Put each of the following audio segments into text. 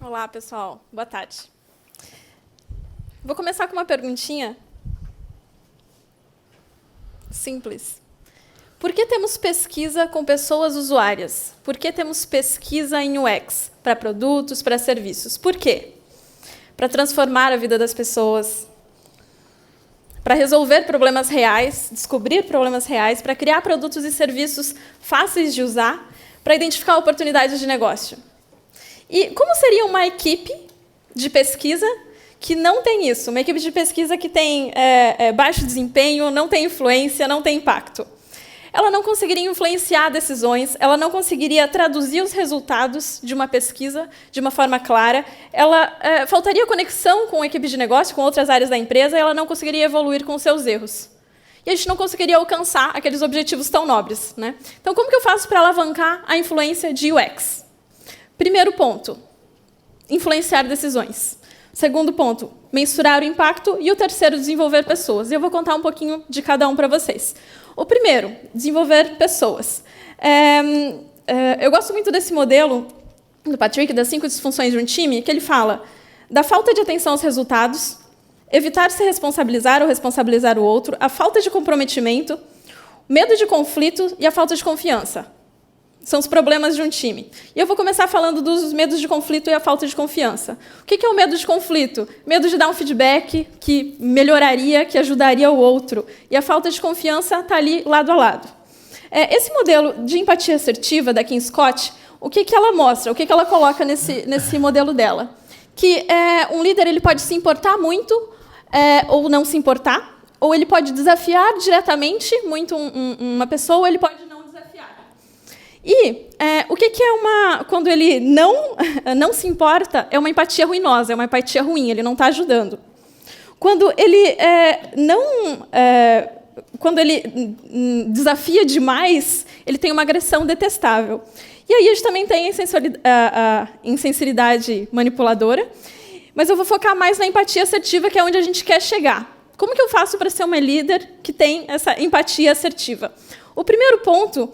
Olá, pessoal. Boa tarde. Vou começar com uma perguntinha simples. Por que temos pesquisa com pessoas usuárias? Por que temos pesquisa em UX? Para produtos, para serviços. Por quê? Para transformar a vida das pessoas, para resolver problemas reais, descobrir problemas reais, para criar produtos e serviços fáceis de usar, para identificar oportunidades de negócio. E como seria uma equipe de pesquisa que não tem isso? Uma equipe de pesquisa que tem baixo desempenho, não tem influência, não tem impacto. Ela não conseguiria influenciar decisões, ela não conseguiria traduzir os resultados de uma pesquisa de uma forma clara, ela faltaria conexão com a equipe de negócio, com outras áreas da empresa, e ela não conseguiria evoluir com os seus erros. E a gente não conseguiria alcançar aqueles objetivos tão nobres, né? Então, como que eu faço para alavancar a influência de UX? Primeiro ponto, influenciar decisões. Segundo ponto, mensurar o impacto. E o terceiro, desenvolver pessoas. E eu vou contar um pouquinho de cada um para vocês. O primeiro, desenvolver pessoas. Eu gosto muito desse modelo do Patrick, das 5 disfunções de um time, que ele fala da falta de atenção aos resultados, evitar se responsabilizar ou responsabilizar o outro, a falta de comprometimento, medo de conflito e a falta de confiança. São os problemas de um time. E eu vou começar falando dos medos de conflito e a falta de confiança. O que é o medo de conflito? Medo de dar um feedback que melhoraria, que ajudaria o outro. E a falta de confiança está ali lado a lado. Esse modelo de empatia assertiva da Kim Scott, o que ela mostra? O que ela coloca nesse modelo dela? Que um líder ele pode se importar muito ou não se importar, ou ele pode desafiar diretamente muito uma pessoa, ou ele pode não desafiar. E o que é quando ele não se importa, é uma empatia ruinosa, é uma empatia ruim, ele não está ajudando. Quando ele quando ele desafia demais, ele tem uma agressão detestável. E aí a gente também tem a insinceridade manipuladora, mas eu vou focar mais na empatia assertiva, que é onde a gente quer chegar. Como que eu faço para ser uma líder que tem essa empatia assertiva? O primeiro ponto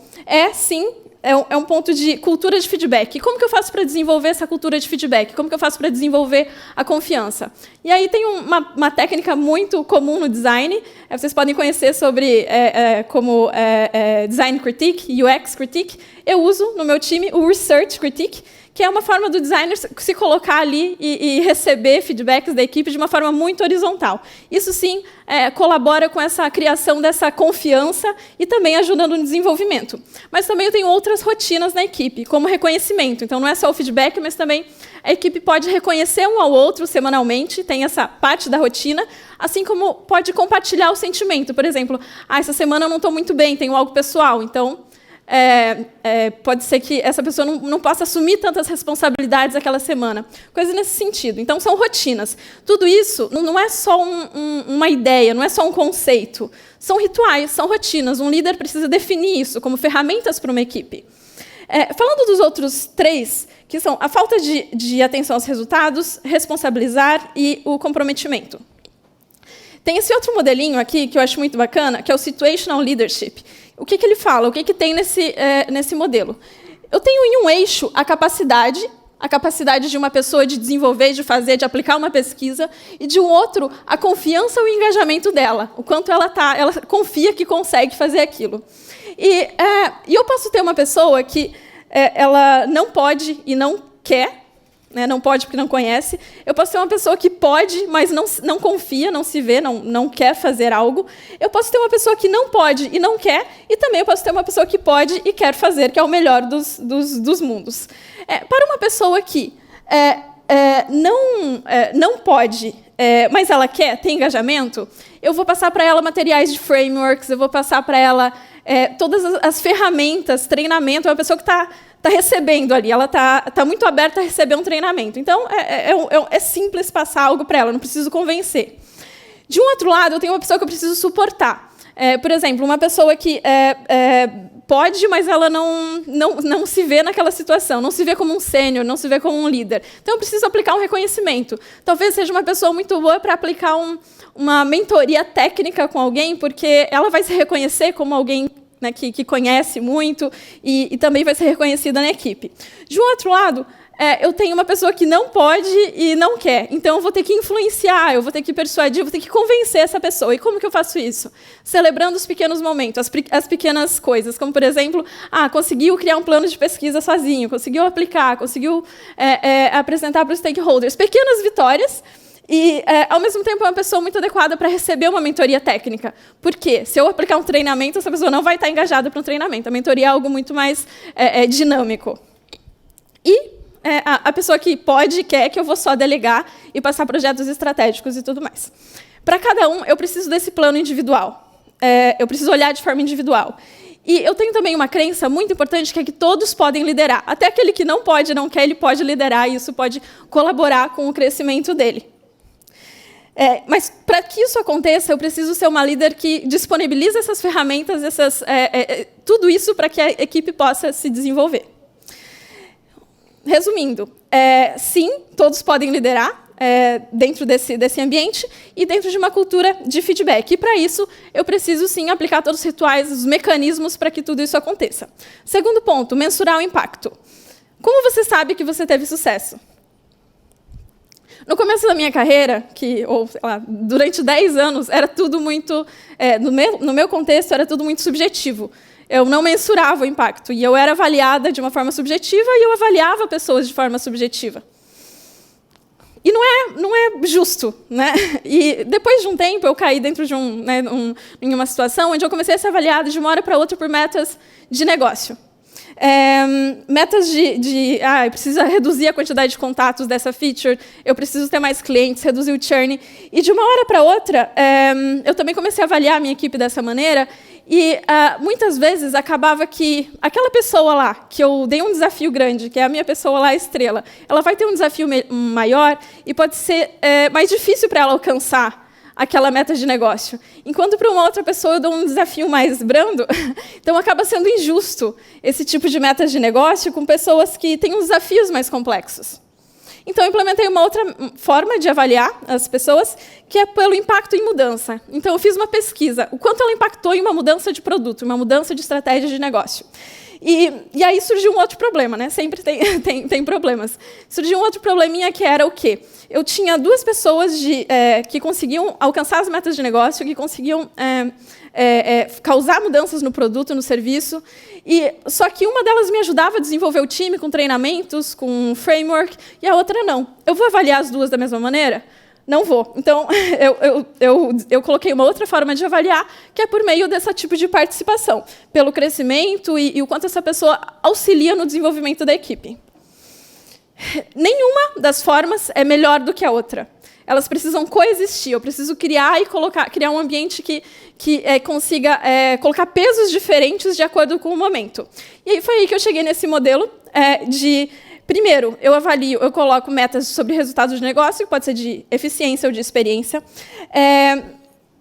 sim, é um ponto de cultura de feedback. Como que eu faço para desenvolver essa cultura de feedback? Como que eu faço para desenvolver a confiança? E aí tem uma técnica muito comum no design, vocês podem conhecer sobre como design critique, UX critique. Eu uso no meu time o research critique, que é uma forma do designer se colocar ali e receber feedbacks da equipe de uma forma muito horizontal. Isso, sim, colabora com essa criação dessa confiança e também ajuda no desenvolvimento. Mas também eu tenho outras rotinas na equipe, como reconhecimento. Então, não é só o feedback, mas também a equipe pode reconhecer um ao outro semanalmente, tem essa parte da rotina, assim como pode compartilhar o sentimento. Por exemplo, essa semana eu não estou muito bem, tenho algo pessoal, então pode ser que essa pessoa não possa assumir tantas responsabilidades aquela semana. Coisas nesse sentido. Então, são rotinas. Tudo isso não é só uma ideia, não é só um conceito. São rituais, são rotinas. Um líder precisa definir isso como ferramentas para uma equipe. Falando dos outros 3, que são a falta de atenção aos resultados, responsabilizar e o comprometimento. Tem esse outro modelinho aqui, que eu acho muito bacana, que é o Situational Leadership. O que ele fala? O que tem nesse modelo? Eu tenho em um eixo a capacidade de uma pessoa de desenvolver, de fazer, de aplicar uma pesquisa, e de um outro, a confiança e o engajamento dela, o quanto ela confia que consegue fazer aquilo. E eu posso ter uma pessoa que ela não pode e não quer, não pode porque não conhece. Eu posso ter uma pessoa que pode, mas não confia, não se vê, não quer fazer algo. Eu posso ter uma pessoa que não pode e não quer, e também eu posso ter uma pessoa que pode e quer fazer, que é o melhor dos mundos. Para uma pessoa que não pode, mas ela quer, tem engajamento, eu vou passar para ela materiais de frameworks, eu vou passar para ela todas as ferramentas, treinamento. É uma pessoa que está recebendo ali, ela está muito aberta a receber um treinamento. Então, é simples passar algo para ela, não preciso convencer. De um outro lado, eu tenho uma pessoa que eu preciso suportar. Por exemplo, uma pessoa que pode, mas ela não se vê naquela situação, não se vê como um sênior, não se vê como um líder. Então, eu preciso aplicar um reconhecimento. Talvez seja uma pessoa muito boa para aplicar uma mentoria técnica com alguém, porque ela vai se reconhecer como alguém, né, que conhece muito e também vai ser reconhecida na equipe. De um outro lado, eu tenho uma pessoa que não pode e não quer. Então, eu vou ter que influenciar, eu vou ter que persuadir, eu vou ter que convencer essa pessoa. E como que eu faço isso? Celebrando os pequenos momentos, as pequenas coisas. Como, por exemplo, conseguiu criar um plano de pesquisa sozinho, conseguiu aplicar, conseguiu apresentar para os stakeholders. Pequenas vitórias. E, ao mesmo tempo, é uma pessoa muito adequada para receber uma mentoria técnica. Por quê? Se eu aplicar um treinamento, essa pessoa não vai estar engajada para um treinamento. A mentoria é algo muito mais dinâmico. E a pessoa que pode e quer que eu vou só delegar e passar projetos estratégicos e tudo mais. Para cada um, eu preciso desse plano individual. Eu preciso olhar de forma individual. E eu tenho também uma crença muito importante, que é que todos podem liderar. Até aquele que não pode, não quer, ele pode liderar, e isso pode colaborar com o crescimento dele. Mas, para que isso aconteça, eu preciso ser uma líder que disponibiliza essas ferramentas, tudo isso para que a equipe possa se desenvolver. Resumindo, sim, todos podem liderar dentro desse ambiente e dentro de uma cultura de feedback. E, para isso, eu preciso, sim, aplicar todos os rituais, os mecanismos para que tudo isso aconteça. Segundo ponto, mensurar o impacto. Como você sabe que você teve sucesso? No começo da minha carreira, durante 10 anos, era tudo muito... no meu contexto, era tudo muito subjetivo. Eu não mensurava o impacto, e eu era avaliada de uma forma subjetiva, e eu avaliava pessoas de forma subjetiva. E não é justo, né? E depois de um tempo, eu caí dentro de em uma situação onde eu comecei a ser avaliada de uma hora para outra por metas de negócio. Metas eu preciso reduzir a quantidade de contatos dessa feature, eu preciso ter mais clientes, reduzir o churn. E, de uma hora para outra, eu também comecei a avaliar a minha equipe dessa maneira, e muitas vezes acabava que aquela pessoa lá, que eu dei um desafio grande, que é a minha pessoa lá, estrela, ela vai ter um desafio maior e pode ser mais difícil para ela alcançar aquela meta de negócio. Enquanto para uma outra pessoa eu dou um desafio mais brando, então acaba sendo injusto esse tipo de metas de negócio com pessoas que têm uns desafios mais complexos. Então, eu implementei uma outra forma de avaliar as pessoas, que é pelo impacto em mudança. Então, eu fiz uma pesquisa, o quanto ela impactou em uma mudança de produto, uma mudança de estratégia de negócio. E aí surgiu um outro problema, né? Sempre tem problemas. Surgiu um outro probleminha, que era o quê? Eu tinha 2 pessoas que conseguiam alcançar as metas de negócio, que conseguiam causar mudanças no produto, no serviço, só que uma delas me ajudava a desenvolver o time com treinamentos, com framework, e a outra não. Eu vou avaliar as 2 da mesma maneira? Não vou. Então, eu coloquei uma outra forma de avaliar, que é por meio desse tipo de participação, pelo crescimento e o quanto essa pessoa auxilia no desenvolvimento da equipe. Nenhuma das formas é melhor do que a outra. Elas precisam coexistir. Eu preciso criar um ambiente que consiga colocar pesos diferentes de acordo com o momento. E aí foi aí que eu cheguei nesse modelo de... Primeiro, eu coloco metas sobre resultados de negócio, que pode ser de eficiência ou de experiência.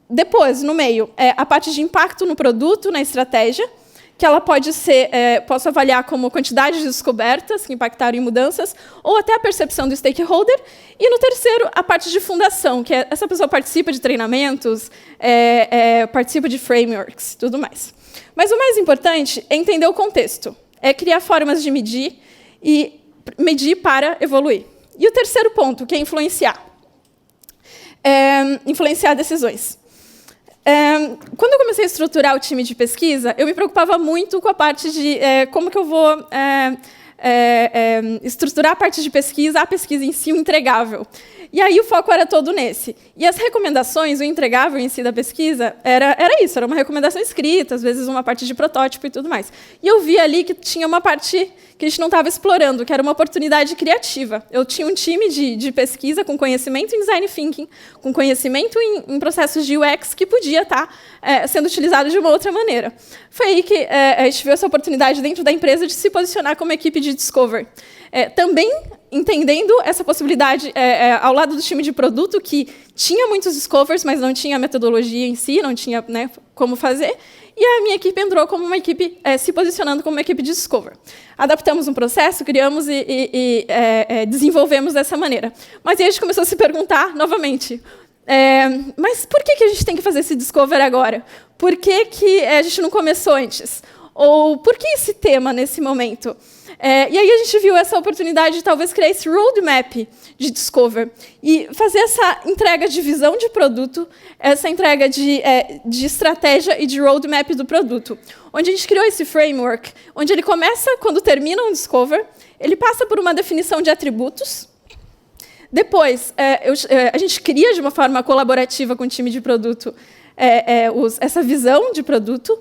Depois, no meio, a parte de impacto no produto, na estratégia, que ela pode ser, posso avaliar como quantidade de descobertas que impactaram em mudanças, ou até a percepção do stakeholder. E, no terceiro, a parte de fundação, que essa pessoa participa de treinamentos, participa de frameworks, tudo mais. Mas o mais importante é entender o contexto, é criar formas de medir e medir para evoluir. E o terceiro ponto, que é influenciar. Influenciar decisões. Quando eu comecei a estruturar o time de pesquisa, eu me preocupava muito com a parte de como que eu vou estruturar a parte de pesquisa, a pesquisa em si, o entregável. E aí o foco era todo nesse. E as recomendações, o entregável em si da pesquisa, era isso, era uma recomendação escrita, às vezes uma parte de protótipo e tudo mais. E eu vi ali que tinha uma parte que a gente não estava explorando, que era uma oportunidade criativa. Eu tinha um time de pesquisa com conhecimento em design thinking, com conhecimento em processos de UX, que podia estar sendo utilizado de uma outra maneira. Foi aí que a gente viu essa oportunidade dentro da empresa de se posicionar como equipe de discovery. Também entendendo essa possibilidade ao lado do time de produto, que tinha muitos discovers, mas não tinha a metodologia em si, não tinha, né, como fazer. E a minha equipe entrou como uma equipe, se posicionando como uma equipe de discover. Adaptamos um processo, criamos e desenvolvemos dessa maneira. Mas aí a gente começou a se perguntar novamente, mas por que a gente tem que fazer esse discover agora? Por que a gente não começou antes? Ou por que esse tema nesse momento? E aí a gente viu essa oportunidade de talvez criar esse roadmap de discover e fazer essa entrega de visão de produto, essa entrega de estratégia e de roadmap do produto, onde a gente criou esse framework, onde ele começa quando termina um discover, ele passa por uma definição de atributos. Depois, a gente cria de uma forma colaborativa com o time de produto essa visão de produto.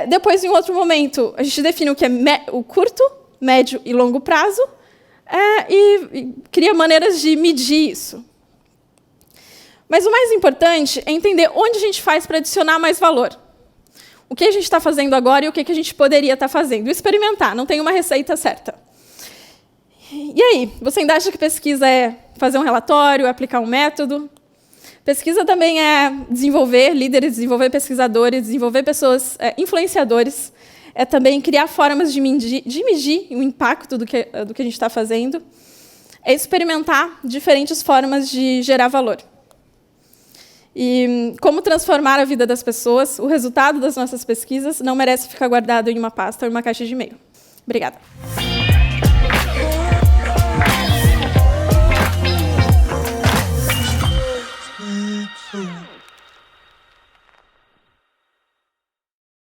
Depois, em outro momento, a gente define o que é o curto, médio e longo prazo e cria maneiras de medir isso. Mas o mais importante é entender onde a gente faz para adicionar mais valor. O que a gente está fazendo agora e o que a gente poderia estar fazendo. Experimentar, não tem uma receita certa. E aí, você ainda acha que pesquisa é fazer um relatório, aplicar um método? Pesquisa também é desenvolver líderes, desenvolver pesquisadores, desenvolver pessoas, influenciadores. É também criar formas de medir o impacto do que a gente está fazendo. É experimentar diferentes formas de gerar valor. E como transformar a vida das pessoas, o resultado das nossas pesquisas não merece ficar guardado em uma pasta ou em uma caixa de e-mail. Obrigada.